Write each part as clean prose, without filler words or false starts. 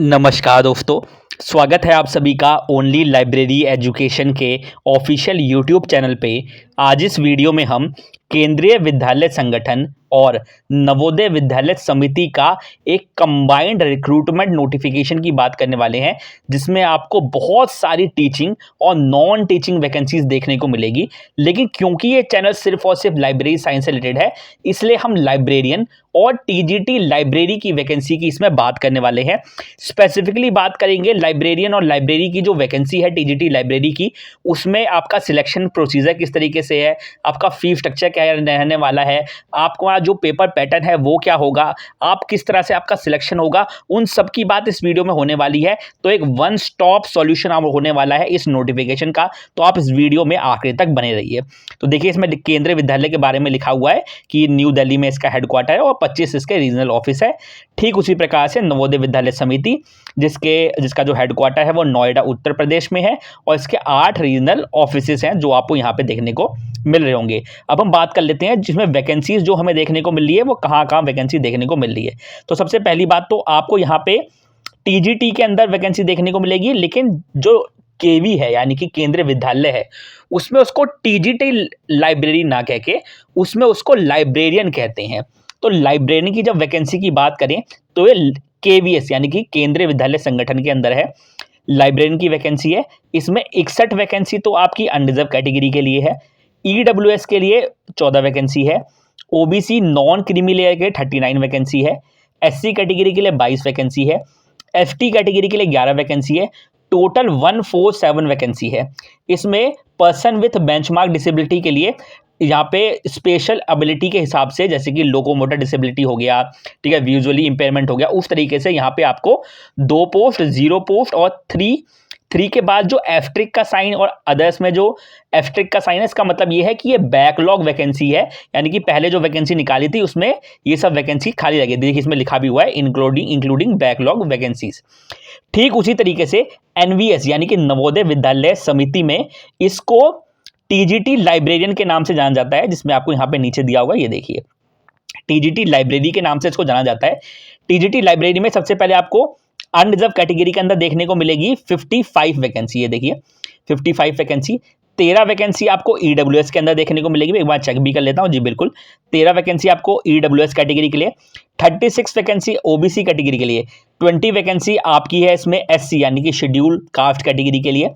नमस्कार दोस्तों। स्वागत है आप सभी का ओनली लाइब्रेरी एजुकेशन के ऑफिशियल यूट्यूब चैनल पे। आज इस वीडियो में हम केंद्रीय विद्यालय संगठन और नवोदय विद्यालय समिति का एक कंबाइंड रिक्रूटमेंट नोटिफिकेशन की बात करने वाले हैं, जिसमें आपको बहुत सारी टीचिंग और नॉन टीचिंग वैकेंसीज देखने को मिलेगी। लेकिन क्योंकि ये चैनल सिर्फ और सिर्फ लाइब्रेरी साइंस से रिलेटेड है, इसलिए हम लाइब्रेरियन और टीजीटी लाइब्रेरी की वैकेंसी की इसमें बात करने वाले हैं। स्पेसिफिकली बात करेंगे लाइब्रेरियन और लाइब्रेरी की जो वैकेंसी है टीजीटी लाइब्रेरी की, उसमें आपका सिलेक्शन प्रोसीजर किस तरीके से है, आपका फी स्ट्रक्चर क्या रहने वाला है, आपका जो पेपर पैटर्न है वो क्या होगा, आप किस तरह से आपका सिलेक्शन होगा, उन सब की बात इस वीडियो में होने वाली है। तो एक वन स्टॉप सॉल्यूशन आप होने वाला है इस नोटिफिकेशन का, तो आप इस वीडियो में आखिर तक बने रहिए। तो देखिए, इसमें केंद्रीय विद्यालय के बारे में लिखा हुआ है कि न्यू दिल्ली में इसका हेडक्वार्टर है और 25 इसके रीजनल ऑफिस है। ठीक उसी प्रकार से नवोदय विद्यालय समिति, जिसका जो हेडक्वार्टर है वो नोएडा उत्तर प्रदेश में है, और इसके 8 रीजनल ऑफिसेस हैं जो आपको यहाँ पे देखने को मिल रहे होंगे। अब हम बात कर लेते हैं जिसमें वैकेंसीज जो हमें देखने को मिल रही है वो कहाँ कहाँ वैकेंसी देखने को मिल रही है। तो सबसे पहली बात तो आपको यहाँ पे टीजीटी के अंदर वैकेंसी देखने को मिलेगी, लेकिन जो केवी है यानी कि केंद्रीय विद्यालय है, उसमें उसको टीजीटी लाइब्रेरी ना कह के उसमें उसको लाइब्रेरियन कहते हैं। तो लाइब्रेरियन की जब वैकेंसी की बात करें तो ये केवीएस यानी कि केंद्रीय विद्यालय संगठन के अंदर है। लाइब्रेरियन की वैकेंसी है, इसमें 61 वैकेंसी तो आपकी अनरिजर्व कैटेगरी के लिए है। ईडब्ल्यूएस के लिए 14 वैकेंसी है। ओबीसी नॉन क्रीमी लेयर के 39 वैकेंसी है। एससी कैटेगरी के लिए 22 वैकेंसी है। एसटी कैटेगरी के लिए 11 वैकेंसी है। टोटल 147 वैकेंसी है। इसमें पर्सन विथ बेंचमार्क डिसेबिलिटी के लिए यहाँ पे स्पेशल एबिलिटी के हिसाब से, जैसे कि लोकोमोटर डिसेबिलिटी हो गया, ठीक है, विजुअली इंपेयरमेंट हो गया, उस तरीके से यहाँ पे आपको 2 पोस्ट, 0 पोस्ट और 3 के बाद जो एस्टेरिस्क का साइन और अदर्स में जो एस्टेरिस्क का साइन है, इसका मतलब ये है कि ये बैकलॉग वैकेंसी है, यानी कि पहले जो वैकेंसी निकाली थी उसमें ये सब वैकेंसी खाली लगी। देखिए, इसमें लिखा भी हुआ है इंक्लूडिंग बैकलॉग वैकेंसीज। ठीक उसी तरीके से एनवीएस यानी कि नवोदय विद्यालय समिति में इसको टीजीटी लाइब्रेरियन के नाम से जाना जाता है, जिसमें आपको यहाँ पे नीचे दिया होगा, ये देखिए, टीजीटी लाइब्रेरी के नाम से इसको जाना जाता है। टीजीटी लाइब्रेरी में सबसे पहले आपको अनरिजर्व कैटेगरी के अंदर देखने को मिलेगी 55 वैकेंसी। ये देखिए 55 वैकेंसी। 13 वैकेंसी आपको ईडब्ल्यूएस के अंदर देखने को मिलेगी। एक बार चेक भी कर लेता हूँ, जी बिल्कुल, 13 वैकेंसी आपको ईडब्ल्यूएस कैटेगरी के लिए, 36 वैकेंसी ओबीसी कैटेगरी के लिए, 20 वैकेंसी आपकी है इसमें एससी यानी कि शेड्यूल कास्ट कैटेगरी के लिए,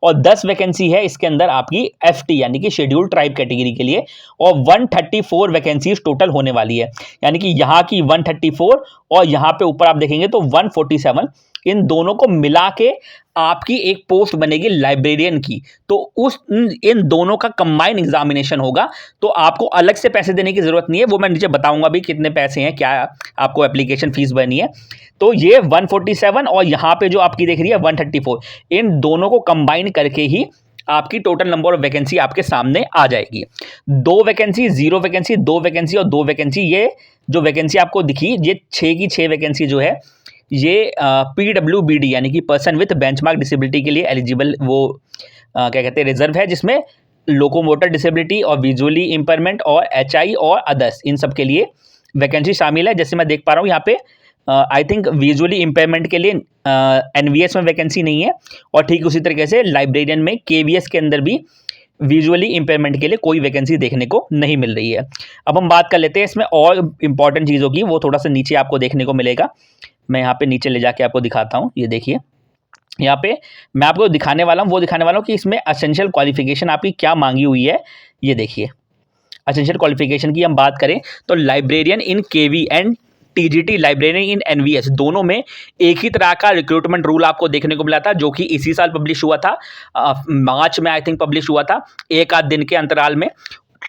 और 10 वैकेंसी है इसके अंदर आपकी एफटी यानी कि शेड्यूल ट्राइब कैटेगरी के लिए, और 134 वैकेंसीज टोटल होने वाली है। यानी कि यहाँ की 134 और यहाँ पे ऊपर आप देखेंगे तो 147, इन दोनों को मिला के आपकी एक पोस्ट बनेगी लाइब्रेरियन की। तो इन दोनों का कंबाइंड एग्जामिनेशन होगा, तो आपको अलग से पैसे देने की जरूरत नहीं है। वो मैं नीचे बताऊंगा भी कितने पैसे हैं, क्या आपको एप्लीकेशन फीस भरनी है। तो ये 147 और यहाँ पे जो आपकी देख रही है 134, इन दोनों को कंबाइन करके ही आपकी टोटल नंबर ऑफ वैकेंसी आपके सामने आ जाएगी। 2 वैकेंसी, 0 वैकेंसी, 2 वैकेंसी और 2 वैकेंसी, ये जो वैकेंसी आपको दिखी, ये 6 की 6 वैकेंसी जो है ये पीडब्ल्यूबीडी यानी कि पर्सन विथ बेंचमार्क डिसेबिलिटी के लिए एलिजिबल, वो क्या कहते हैं, रिजर्व है, जिसमें लोकोमोटर डिसेबिलिटी और विजुअली इंपेयरमेंट और एचआई और अदर्स, इन सब के लिए वैकेंसी शामिल है। जैसे मैं देख पा रहा हूँ यहाँ पे आई थिंक विजुअली इंपेयरमेंट के लिए एनवीएस में वैकेंसी नहीं है, और ठीक उसी तरीके से लाइब्रेरियन में केवीएस के अंदर भी विजुअली इंपेयरमेंट के लिए कोई वैकेंसी देखने को नहीं मिल रही है। अब हम बात कर लेते हैं इसमें और इंपॉर्टेंट चीज़ों की, वो थोड़ा सा नीचे आपको देखने को मिलेगा। मैं यहाँ पे नीचे ले जाके आपको दिखाता हूँ। ये देखिए, यहाँ पे मैं आपको दिखाने वाला हूँ कि इसमें एसेंशियल क्वालिफिकेशन आपकी क्या मांगी हुई है। ये देखिए, एसेंशियल क्वालिफिकेशन की हम बात करें तो librarian in KV and TGT librarian in NVS, दोनों में एक ही तरह का रिक्रूटमेंट रूल आपको देखने को मिला था, जो कि इसी साल पब्लिश हुआ था, मार्च में आई थिंक पब्लिश हुआ था, एक आध दिन के अंतराल में।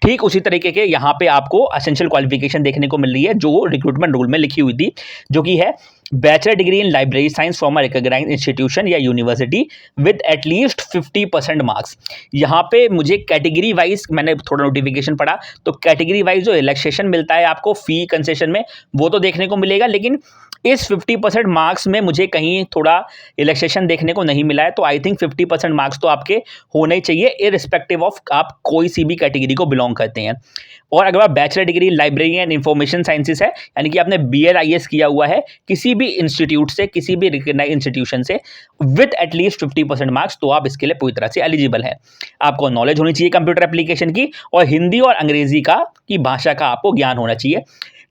ठीक उसी तरीके के यहाँ पे आपको एसेंशियल क्वालिफिकेशन देखने को मिल रही है, जो रिक्रूटमेंट रूल में लिखी हुई थी, जो कि है bachelor degree in library science from a recognized institution या यूनिवर्सिटी विद एटलीस्ट 50% मार्क्स। यहाँ पे मुझे कैटेगरी वाइज, मैंने थोड़ा नोटिफिकेशन पढ़ा तो कैटेगरी वाइज जो रिलैक्सेशन मिलता है आपको फी कंसेशन में, वो तो देखने को मिलेगा, लेकिन इस 50% मार्क्स में मुझे कहीं थोड़ा रिलैक्सेशन देखने को नहीं मिला है। तो आई थिंक 50% मार्क्स तो आपके होने ही चाहिए, इररिस्पेक्टिव ऑफ आप कोई सी भी कैटेगरी को बिलोंग करते हैं। और अगर आप bachelor degree library and information sciences है, यानी कि आपने BLIS किया हुआ है, किसी भी इंस्टीट्यूट से, किसी भी रिकग्नाइज इंस्टीट्यूशन से विथ एटलीस्ट 50% मार्क्स, तो आप इसके लिए पूरी तरह से एलिजिबल है। आपको नॉलेज होनी चाहिए कंप्यूटर एप्लीकेशन की, और हिंदी और अंग्रेजी की भाषा का आपको ज्ञान होना चाहिए।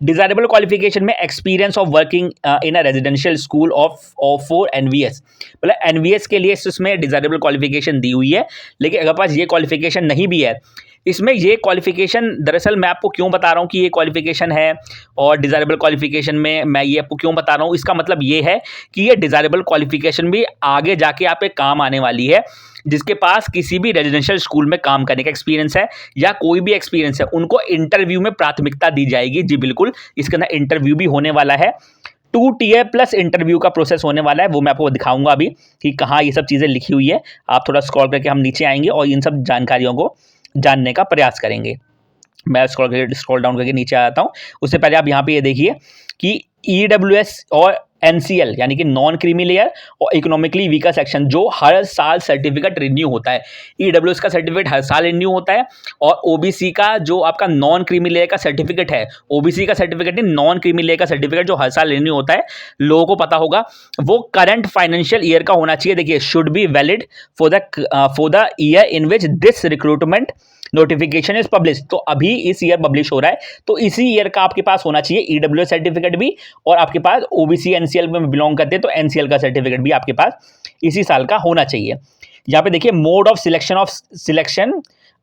डिजायरेबल क्वालिफिकेशन में experience of working in a residential school of for NVS, मतलब एनवीएस के लिए इसमें डिजायरेबल क्वालिफिकेशन दी हुई है। लेकिन अगर पास ये क्वालिफिकेशन नहीं भी है, इसमें ये क्वालिफिकेशन, दरअसल मैं आपको क्यों बता रहा हूँ कि ये क्वालिफिकेशन है और डिजायरेबल क्वालिफिकेशन में मैं ये आपको क्यों बता रहा हूँ, इसका मतलब ये है कि ये डिजायरेबल क्वालिफिकेशन भी आगे जाके आप पे काम आने वाली है। जिसके पास किसी भी रेजिडेंशियल स्कूल में काम करने का एक्सपीरियंस है या कोई भी एक्सपीरियंस है, उनको इंटरव्यू में प्राथमिकता दी जाएगी। जी बिल्कुल, इसके अंदर इंटरव्यू भी होने वाला है। 2 टियर प्लस इंटरव्यू का प्रोसेस होने वाला है, वो मैं आपको दिखाऊंगा अभी कि कहाँ ये सब चीज़ें लिखी हुई है। आप थोड़ा स्क्रॉल करके हम नीचे आएंगे और इन सब जानकारियों को जानने का प्रयास करेंगे। मैं स्क्रॉल डाउन करके नीचे आता हूँ। उससे पहले आप यहाँ पे ये देखिए कि EWS और NCL यानी कि नॉन क्रीमी लेयर और इकोनॉमिकली वीकर सेक्शन, जो हर साल सर्टिफिकेट रिन्यू होता है। EWS का सर्टिफिकेट हर साल रिन्यू होता है, और OBC का जो आपका नॉन क्रीमी लेयर का सर्टिफिकेट है, OBC का सर्टिफिकेट नहीं, नॉन क्रीमी लेयर का सर्टिफिकेट जो हर साल रिन्यू होता है, लोगों को पता होगा, वो करंट फाइनेंशियल ईयर का होना चाहिए। देखिए, should be valid for the year in which this recruitment notification is publish. तो अभी इस ईयर पब्लिश हो रहा है, तो इसी ईयर का आपके पास होना चाहिए EWS सर्टिफिकेट भी, और आपके पास OBC NCL में बिलोंग करते हैं तो NCL का सर्टिफिकेट भी आपके पास इसी साल का होना चाहिए। यहाँ पे देखिए मोड ऑफ सिलेक्शन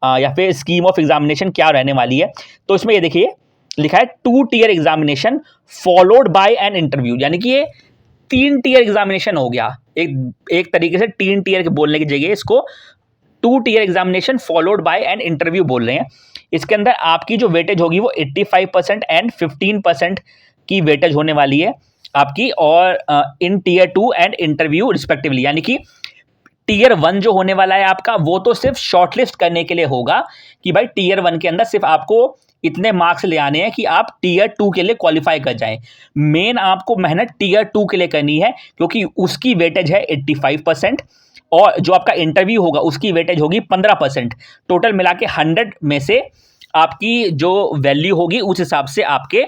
या फिर स्कीम ऑफ एग्जामिनेशन क्या रहने वाली है। तो इसमें ये देखिए लिखा है 2 tier examination followed by an interview, यानी कि ये 3 टियर एग्जामिनेशन हो गया। एक तरीके से 3 टियर के बोलने की जगह इसको 2 tier examination followed by an interview बोल रहे हैं। इसके अंदर आपकी जो वेटेज होगी वो 85% एंड 15% की वेटेज होने वाली है आपकी, और इन टियर 2 एंड इंटरव्यू रिस्पेक्टिवली। यानी कि टियर 1 जो होने वाला है आपका, वो तो सिर्फ शॉर्टलिस्ट करने के लिए होगा कि भाई टियर 1 के अंदर सिर्फ आपको इतने मार्क्स ले आने हैं कि आप टियर 2 के लिए क्वालिफाई कर जाएं। मेन आपको मेहनत टियर 2 के लिए करनी है, क्योंकि उसकी वेटेज है 85%, और जो आपका इंटरव्यू होगा उसकी वेटेज होगी 15%। टोटल मिला के 100 में से आपकी जो वैल्यू होगी उस हिसाब से आपके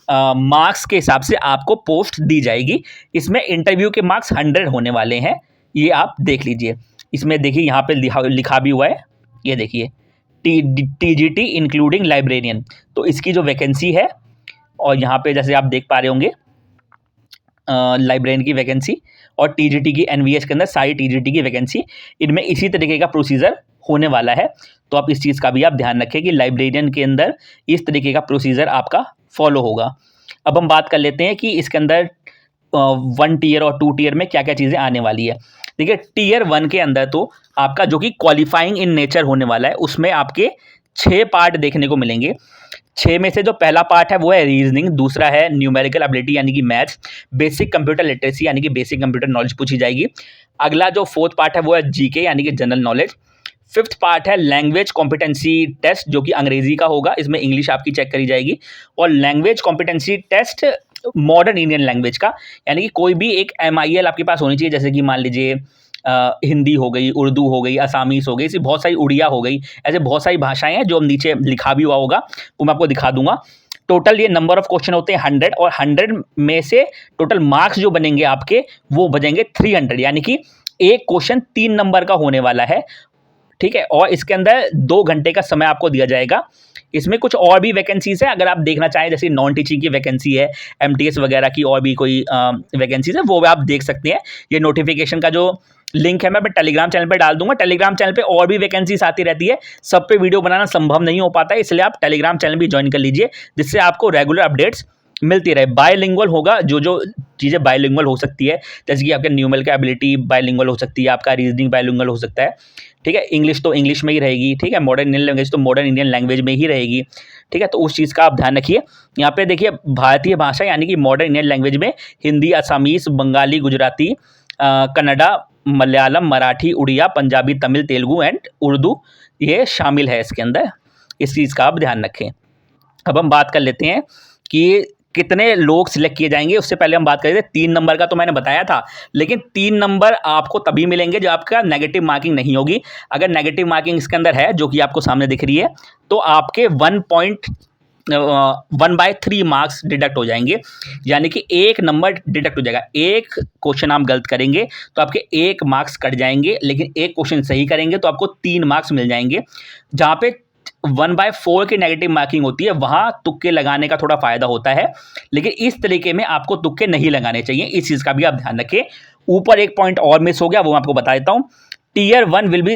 मार्क्स के हिसाब से आपको पोस्ट दी जाएगी। इसमें इंटरव्यू के मार्क्स 100 होने वाले हैं, ये आप देख लीजिए। इसमें देखिए यहाँ पे लिखा भी हुआ है, ये देखिए TGT इंक्लूडिंग लाइब्रेरियन, तो इसकी जो वैकेंसी है, और यहाँ पे जैसे आप देख पा रहे होंगे लाइब्रेरियन की वैकेंसी और TGT की NVS के अंदर सारी TGT की वैकेंसी, इनमें इसी तरीके का प्रोसीजर होने वाला है। तो आप इस चीज़ का भी आप ध्यान रखें कि लाइब्रेरियन के अंदर इस तरीके का प्रोसीजर आपका फॉलो होगा। अब हम बात कर लेते हैं कि इसके अंदर 1 टियर और 2 टियर में क्या क्या चीज़ें आने वाली है। देखिए, टियर 1 के अंदर तो आपका जो कि क्वालिफाइंग इन नेचर होने वाला है, उसमें आपके 6 पार्ट देखने को मिलेंगे। 6 में से जो पहला पार्ट है वो है रीजनिंग, दूसरा है न्यूमेरिकल एबिलिटी यानी कि मैथ्स, बेसिक कंप्यूटर लिटरेसी यानी कि बेसिक कंप्यूटर नॉलेज पूछी जाएगी। अगला जो 4th पार्ट है वो है GK यानी कि जनरल नॉलेज। 5th पार्ट है लैंग्वेज कॉम्पिटेंसी टेस्ट, जो कि अंग्रेजी का होगा, इसमें इंग्लिश आपकी चेक करी जाएगी। और language competency test modern Indian language का, यानी कि कोई भी एक MIL आपके पास होनी चाहिए, जैसे कि मान लीजिए हिंदी हो गई, उर्दू हो गई, असामीस हो गई, ऐसी बहुत सारी, उड़िया हो गई, ऐसे बहुत सारी भाषाएं हैं जो नीचे लिखा भी हुआ होगा, वो मैं आपको दिखा दूंगा। टोटल ये नंबर ऑफ क्वेश्चन होते हैं 100, और 100 में से टोटल मार्क्स जो बनेंगे आपके वो बनेंगे 300, यानी कि एक क्वेश्चन 3 नंबर का होने वाला है, ठीक है। और इसके अंदर 2 घंटे का समय आपको दिया जाएगा। इसमें कुछ और भी वैकेंसीज है, अगर आप देखना चाहें, जैसे नॉन टीचिंग की वैकेंसी है, MTS वगैरह की और भी कोई वैकेंसीज है, वो आप देख सकते हैं। ये नोटिफिकेशन का जो लिंक है मैं टेलीग्राम चैनल पे डाल दूंगा। टेलीग्राम चैनल पे और भी वैकेंसीज आती रहती है, सब पे वीडियो बनाना संभव नहीं हो पाता है, इसलिए आप टेलीग्राम चैनल भी ज्वाइन कर लीजिए, जिससे आपको रेगुलर अपडेट्स मिलती रहे। बायलिंगुअल होगा, जो चीज़ें बायलिंगुअल हो सकती है, जैसे कि आपके न्यूमेरिकल एबिलिटी बायलिंगुअल हो सकती है, आपका रीजनिंग बायलिंगुअल हो सकता है, ठीक है। इंग्लिश तो इंग्लिश में ही रहेगी, ठीक है। मॉडर्न इंडियन लैंग्वेज तो मॉडर्न इंडियन लैंग्वेज में ही रहेगी, ठीक है। तो उस चीज़ का आप ध्यान रखिए। यहाँ पे देखिए भारतीय भाषा यानी कि मॉडर्न इंडियन लैंग्वेज में हिंदी, असामीस, बंगाली, गुजराती, कन्नड़ा, मलयालम, मराठी, उड़िया, पंजाबी, तमिल, तेलुगु एंड उर्दू ये शामिल है इसके अंदर, इस चीज़ का आप ध्यान रखें। अब हम बात कर लेते हैं कि कितने लोग सिलेक्ट किए जाएंगे। उससे पहले हम बात करें 3 नंबर का, तो मैंने बताया था, लेकिन 3 नंबर आपको तभी मिलेंगे जब आपका नेगेटिव मार्किंग नहीं होगी। अगर नेगेटिव मार्किंग इसके अंदर है, जो कि आपको सामने दिख रही है, तो आपके 1/3 मार्क्स डिडक्ट हो जाएंगे, यानी कि 1 नंबर डिडक्ट हो जाएगा। एक क्वेश्चन आप गलत करेंगे तो आपके 1 मार्क्स कट जाएंगे, लेकिन एक क्वेश्चन सही करेंगे तो आपको 3 मार्क्स मिल जाएंगे। जहाँ पे 1/4 की नेगेटिव मार्किंग होती है वहाँ तुक्के लगाने का थोड़ा फायदा होता है, लेकिन इस तरीके में आपको तुक्के नहीं लगाने चाहिए। इस चीज़ का भी आप ध्यान रखें। ऊपर एक पॉइंट और मिस हो गया, वो मैं आपको बता देता हूँ। Tier 1 will be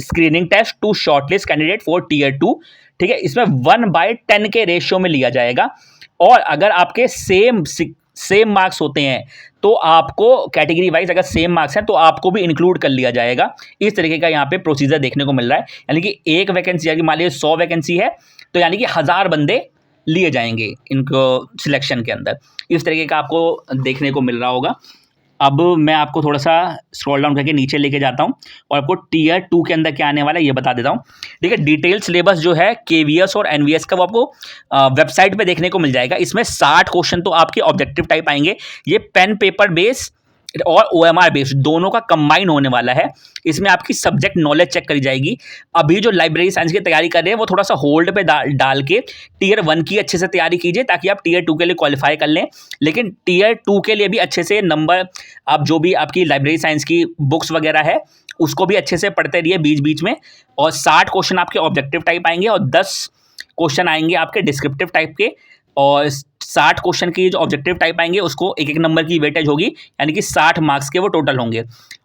screening test to shortlist candidate for Tier 2। ठीक है, इसमें 1/10 के रेशियो में लिया जाएगा, और अगर आपके सेम मार्क्स होते हैं तो आपको कैटेगरी वाइज अगर सेम मार्क्स हैं तो आपको भी इंक्लूड कर लिया जाएगा। इस तरीके का यहाँ पे प्रोसीजर देखने को मिल रहा है, यानी कि एक वैकेंसी, यानी मान लीजिए 100 वैकेंसी है तो यानी कि 1000 बंदे लिए जाएंगे इनको सिलेक्शन के अंदर। इस तरीके का आपको देखने को मिल रहा होगा। अब मैं आपको थोड़ा सा स्क्रॉल डाउन करके नीचे लेके जाता हूँ और आपको Tier 2 के अंदर क्या आने वाला है ये बता देता हूँ। ठीक है, डिटेल सिलेबस जो है KVS और NVS का वो आपको वेबसाइट पे देखने को मिल जाएगा। इसमें 60 क्वेश्चन तो आपके ऑब्जेक्टिव टाइप आएंगे। ये पेन पेपर बेस और OMR बेस्ड दोनों का कंबाइन होने वाला है। इसमें आपकी सब्जेक्ट नॉलेज चेक करी जाएगी। अभी जो लाइब्रेरी साइंस की तैयारी कर रहे हैं वो थोड़ा सा होल्ड पे डाल के Tier 1 की अच्छे से तैयारी कीजिए ताकि आप Tier 2 के लिए क्वालिफाई कर लें। लेकिन Tier 2 के लिए भी अच्छे से नंबर, आप जो भी आपकी लाइब्रेरी साइंस की बुक्स वगैरह है उसको भी अच्छे से पढ़ते रहिए बीच बीच में। और 60 क्वेश्चन आपके ऑब्जेक्टिव टाइप आएंगे और 10 क्वेश्चन आएंगे आपके डिस्क्रिप्टिव टाइप के। और 60 क्वेश्चन की जो ऑब्जेक्टिव टाइप आएंगे उसको एक नंबर की वेटेज होगी, यानी कि 60 मार्क्स के वो टोटल होंगे।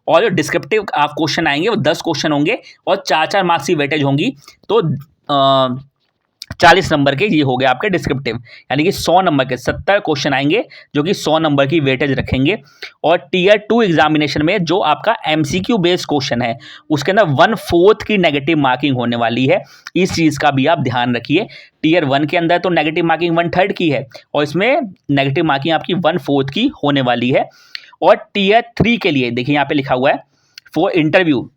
और जो डिस्क्रिप्टिव आप क्वेश्चन आएंगे वो 10 क्वेश्चन होंगे और 4-4 मार्क्स की वेटेज होंगी। तो 40 नंबर के ये हो गए आपके डिस्क्रिप्टिव, यानी कि 100 नंबर के 70 क्वेश्चन आएंगे जो कि 100 नंबर की वेटेज रखेंगे। और Tier 2 एग्जामिनेशन में जो आपका MCQ बेस्ड क्वेश्चन है उसके अंदर 1/4 की नेगेटिव मार्किंग होने वाली है। इस चीज़ का भी आप ध्यान रखिए। Tier 1 के अंदर तो नेगेटिव मार्किंग 1/3 की है और इसमें नेगेटिव मार्किंग आपकी 1/4 की होने वाली है। और Tier 3 के लिए देखिए यहाँ पे लिखा हुआ है फॉर इंटरव्यू।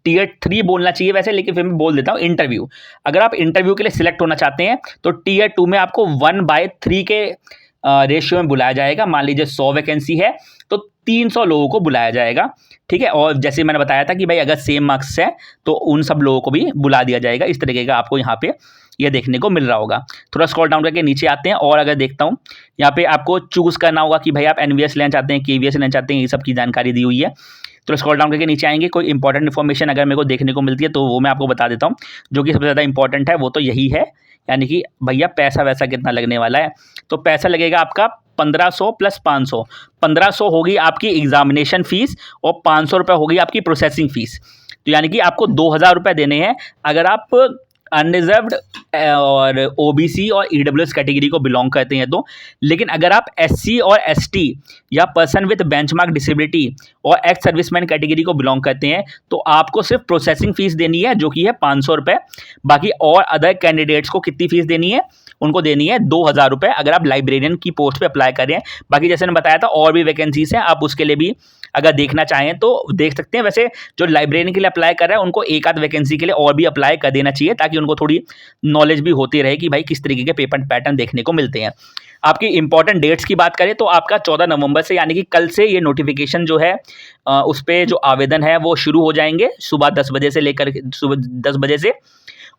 Tier 3 बोलना चाहिए वैसे, लेकिन फिर मैं बोल देता हूँ इंटरव्यू। अगर आप इंटरव्यू के लिए सिलेक्ट होना चाहते हैं तो Tier 2 में आपको 1/3 के रेशियो में बुलाया जाएगा। मान लीजिए 100 वैकेंसी है तो 300 लोगों को बुलाया जाएगा। ठीक है, और जैसे मैंने बताया था कि भाई अगर सेम मार्क्स है तो उन सब लोगों को भी बुला दिया जाएगा। इस तरीके का आपको यहाँ पे ये देखने को मिल रहा होगा। थोड़ा स्क्रॉल डाउन करके नीचे आते हैं और अगर देखता हूँ यहाँ पे आपको चूज़ करना होगा कि भाई आप NVS लेना चाहते हैं, KVS लेना चाहते हैं, ये सब की जानकारी दी हुई है। तो स्क्रॉल डाउन करके नीचे आएंगे, कोई इंपॉर्टेंट इन्फॉर्मेशन अगर मेरे को देखने को मिलती है तो वो मैं आपको बता देता हूँ। जो कि सबसे ज़्यादा इंपॉर्टेंट है वो तो यही है, यानी कि भैया पैसा वैसा कितना लगने वाला है। तो पैसा लगेगा आपका 1500 + 500। 1500 होगी आपकी एग्जामिनेशन फ़ीस और 500 रुपये होगी आपकी प्रोसेसिंग फ़ीस। तो यानी कि आपको 2000 रुपये देने हैं अगर आप अनरिजर्व्ड और OBC और EWS कैटेगरी को बिलोंग करते हैं तो। लेकिन अगर आप SC और ST या पर्सन विद बेंचमार्क डिसेबिलिटी और एक्स सर्विसमैन कैटेगरी को बिलोंग करते हैं तो आपको सिर्फ प्रोसेसिंग फ़ीस देनी है जो कि है 500 रुपये। बाकी और अदर कैंडिडेट्स को कितनी फ़ीस देनी है, उनको देनी है 2000 रुपये अगर आप लाइब्रेरियन की पोस्ट पे अप्लाई कर रहे हैं। बाकी जैसे मैंने बताया था और भी वैकेंसीज हैं, आप उसके लिए भी अगर देखना चाहें तो देख सकते हैं। वैसे जो लाइब्रेरियन के लिए अप्लाई कर रहे हैं उनको एक आध वैकेंसी के लिए और भी अप्लाई कर देना चाहिए ताकि उनको थोड़ी नॉलेज भी होती रहे कि भाई किस तरीके के पेपर पैटर्न देखने को मिलते हैं। आपकी इंपॉर्टेंट डेट्स की बात करें तो आपका 14 नवंबर से यानी कि कल से ये नोटिफिकेशन जो है उस पर जो आवेदन है वो शुरू हो जाएंगे सुबह 10 बजे से लेकर सुबह 10 बजे से।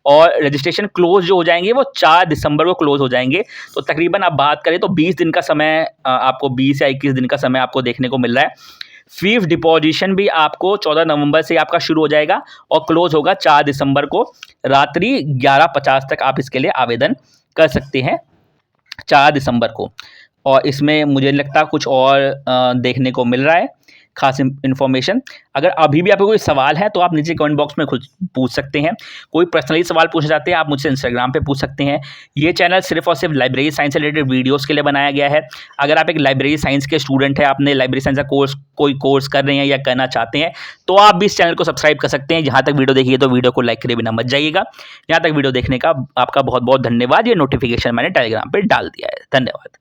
और रजिस्ट्रेशन क्लोज जो हो जाएंगे वो 4 दिसंबर को क्लोज हो जाएंगे। तो तकरीबन आप बात करें तो 20 दिन का समय आपको 20 या 21 दिन का समय आपको देखने को मिल रहा है। फीस डिपॉजिशन भी आपको 14 नवंबर से आपका शुरू हो जाएगा और क्लोज होगा 4 दिसंबर को रात्रि 11:50 तक आप इसके लिए आवेदन कर सकते हैं 4 दिसंबर को। और इसमें मुझे लगता कुछ और देखने को मिल रहा है खास इन्फॉर्मेशन। अगर अभी भी आपको कोई सवाल है तो आप नीचे कमेंट बॉक्स में खुद पूछ सकते हैं। कोई पर्सनली सवाल पूछना चाहते हैं आप मुझसे इंस्टाग्राम पे पूछ सकते हैं। ये चैनल सिर्फ और सिर्फ लाइब्रेरी साइंस से रिलेटेड वीडियोस के लिए बनाया गया है। अगर आप एक लाइब्रेरी साइंस के स्टूडेंट हैं, आपने लाइब्रेरी साइंस का कोई कोर्स कर रहे हैं या करना चाहते हैं तो आप भी इस चैनल को सब्सक्राइब कर सकते हैं। जहाँ तक वीडियो देखिए तो वीडियो को लाइक करे बिना मत जाइएगा। यहाँ तक वीडियो देखने का आपका बहुत बहुत धन्यवाद। ये नोटिफिकेशन मैंने टेलीग्राम पर डाल दिया है। धन्यवाद।